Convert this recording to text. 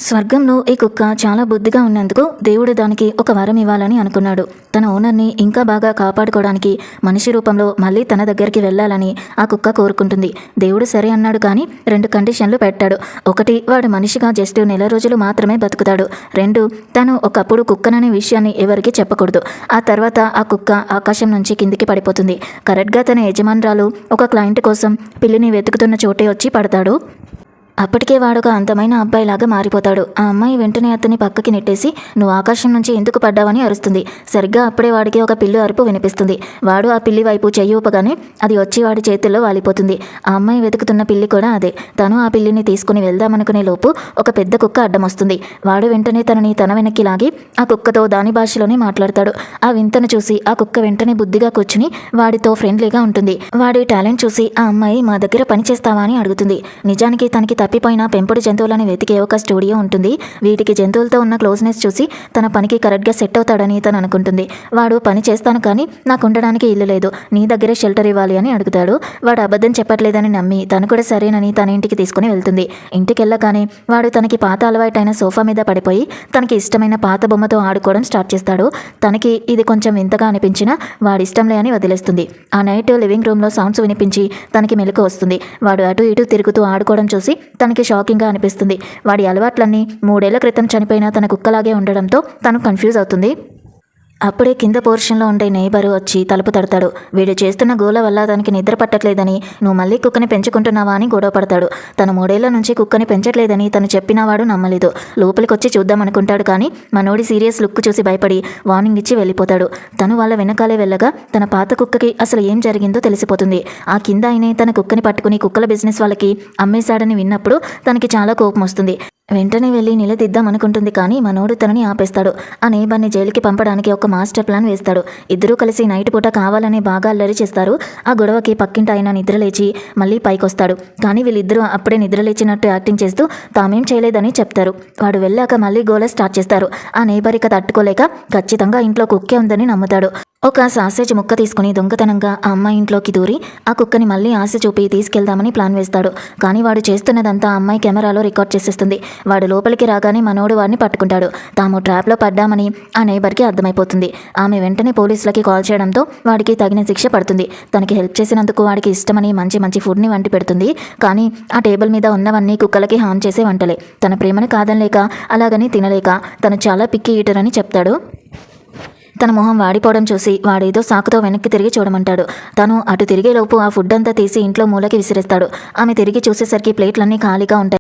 స్వర్గంలో ఈ కుక్క చాలా బుద్ధిగా ఉన్నందుకు దేవుడు దానికి ఒక వరం ఇవ్వాలని అనుకున్నాడు. తన ఓనర్ని ఇంకా బాగా కాపాడుకోవడానికి మనిషి రూపంలో మళ్ళీ తన దగ్గరికి వెళ్ళాలని ఆ కుక్క కోరుకుంటుంది. దేవుడు సరే అన్నాడు, కానీ 2 కండిషన్లు పెట్టాడు. 1, వాడు మనిషిగా జస్ట్ నెల రోజులు మాత్రమే బతుకుతాడు. 2, తను ఒకప్పుడు కుక్కననే విషయాన్ని ఎవరికీ చెప్పకూడదు. ఆ తర్వాత ఆ కుక్క ఆకాశం నుంచి కిందికి పడిపోతుంది. కరెక్ట్గా తన యజమానురాలు ఒక క్లయింట్ కోసం పిల్లిని వెతుకుతున్న చోటే వచ్చి పడతాడు. అప్పటికే వాడొక అందమైన అబ్బాయిలాగా మారిపోతాడు. ఆ అమ్మాయి వెంటనే అతన్ని పక్కకి నెట్టేసి, నువ్వు ఆకాశం నుంచి ఎందుకు పడ్డావని అరుస్తుంది. సరిగ్గా అప్పుడే వాడికి ఒక పిల్లి అరుపు వినిపిస్తుంది. వాడు ఆ పిల్లి వైపు చెయ్యి ఊపగానే అది వచ్చి వాడి చేతుల్లో వాలిపోతుంది. ఆ అమ్మాయి వెతుకుతున్న పిల్లి కూడా అదే. తను ఆ పిల్లిని తీసుకుని వెళ్దామనుకునే లోపు ఒక పెద్ద కుక్క అడ్డం వస్తుంది. వాడు వెంటనే తనని తన వెనక్కి లాగి ఆ కుక్కతో దాని భాషలోనే మాట్లాడతాడు. ఆ వింతను చూసి ఆ కుక్క వెంటనే బుద్ధిగా కూర్చుని వాడితో ఫ్రెండ్లీగా ఉంటుంది. వాడి టాలెంట్ చూసి ఆ అమ్మాయి మా దగ్గర పని చేస్తావా అని అడుగుతుంది. నిజానికి తనకి తప్పిపోయిన పెంపుడు జంతువులను వెతికే ఒక స్టూడియో ఉంటుంది. వీటికి జంతువులతో ఉన్న క్లోజ్నెస్ చూసి తన పనికి కరెక్ట్గా సెట్ అవుతాడని తను అనుకుంటుంది. వాడు పని చేస్తాను, కానీ నాకు ఉండడానికి ఇల్లు లేదు, నీ దగ్గరే షెల్టర్ ఇవ్వాలి అని అడుగుతాడు. వాడు అబద్ధం చెప్పట్లేదని నమ్మి తను కూడా సరేనని తన ఇంటికి తీసుకుని వెళ్తుంది. ఇంటికి వెళ్ళగానే వాడు తనకి పాత అలవాటైన సోఫా మీద పడిపోయి తనకి ఇష్టమైన పాత బొమ్మతో ఆడుకోవడం స్టార్ట్ చేస్తాడు. తనకి ఇది కొంచెం వింతగా అనిపించినా వాడిష్టంలే అని వదిలేస్తుంది. ఆ నైట్ లివింగ్ రూమ్లో సౌండ్స్ వినిపించి తనకి మెలకు వస్తుంది. వాడు అటు ఇటు తిరుగుతూ ఆడుకోవడం చూసి తనకి షాకింగ్గా అనిపిస్తుంది. వాడి అలవాట్లన్నీ 3 ఏళ్ల క్రితం చనిపోయిన తన కుక్కలాగే ఉండడంతో తను కన్ఫ్యూజ్ అవుతుంది. అప్పుడే కింద పోర్షన్లో ఉండే నైబరు వచ్చి తలుపు తడతాడు. వీడు చేస్తున్న గోల వల్ల తనకి నిద్ర పట్టట్లేదని, నువ్వు మళ్ళీ కుక్కని పెంచుకుంటున్నావా అని గొడవ పడతాడు. తను 3 ఏళ్ల నుంచి కుక్కని పెంచట్లేదని తను చెప్పిన వాడు నమ్మలేదు. లోపలికొచ్చి చూద్దాం అనుకుంటాడు, కానీ మనోడి సీరియస్ లుక్ చూసి భయపడి వార్నింగ్ ఇచ్చి వెళ్ళిపోతాడు. తను వాళ్ళ వెనకాలే వెళ్ళగా తన పాత కుక్కకి అసలు ఏం జరిగిందో తెలిసిపోతుంది. ఆ కింద ఆయనే తన కుక్కని పట్టుకుని కుక్కల బిజినెస్ వాళ్ళకి అమ్మేశాడని విన్నప్పుడు తనకి చాలా కోపం వస్తుంది. వెంటనే వెళ్ళి నిలదీద్దాం అనుకుంటుంది, కానీ మనోడు తనని ఆపేస్తాడు. ఆ నేబర్ని జైలుకి పంపడానికి ఒక మాస్టర్ ప్లాన్ వేస్తాడు. ఇద్దరూ కలిసి నైట్ పూట కావాలని బాగా అల్లరి చేస్తారు. ఆ గొడవకి పక్కింటి ఆయన నిద్రలేచి మళ్ళీ పైకొస్తాడు. కానీ వీళ్ళిద్దరూ అప్పుడే నిద్రలేచినట్టు యాక్టింగ్ చేస్తూ తామేం చేయలేదని చెప్తారు. వాడు వెళ్ళాక మళ్ళీ గోల స్టార్ట్ చేస్తారు. ఆ నేబర్ ఇక తట్టుకోలేక ఖచ్చితంగా ఇంట్లో కుక్కే ఉందని నమ్ముతాడు. ఒక సాసేజ్ ముక్క తీసుకుని దొంగతనంగా ఆ అమ్మాయి ఇంట్లోకి దూరి ఆ కుక్కని మళ్ళీ ఆశ చూపి తీసుకెళ్దామని ప్లాన్ వేస్తాడు. కానీ వాడు చేస్తున్నదంతా ఆ అమ్మాయి కెమెరాలో రికార్డ్ చేసేస్తుంది. వాడు లోపలికి రాగానే మనోడు వాడిని పట్టుకుంటాడు. తాము ట్రాప్లో పడ్డామని ఆ నైబర్కి అర్థమైపోతుంది. ఆమె వెంటనే పోలీసులకి కాల్ చేయడంతో వాడికి తగిన శిక్ష పడుతుంది. తనకి హెల్ప్ చేసినందుకు వాడికి ఇష్టమని మంచి మంచి ఫుడ్ని వండి పెడుతుంది. కానీ ఆ టేబుల్ మీద ఉన్నవన్నీ కుక్కలకి హామ్ చేసే వంటలే. తన ప్రేమను కాదనలేక అలాగని తినలేక తను చాలా పిక్కి ఈటర్ అని చెప్తాడు. తన మొహం వాడిపోవడం చూసి వాడేదో సాకుతో వెనక్కి తిరిగి చూడమంటాడు. తను అటు తిరిగేలోపు ఆ ఫుడ్ అంతా తీసి ఇంట్లో మూలకి విసిరేస్తాడు. ఆమె తిరిగి చూసేసరికి ప్లేట్లన్నీ ఖాళీగా ఉంటాయి.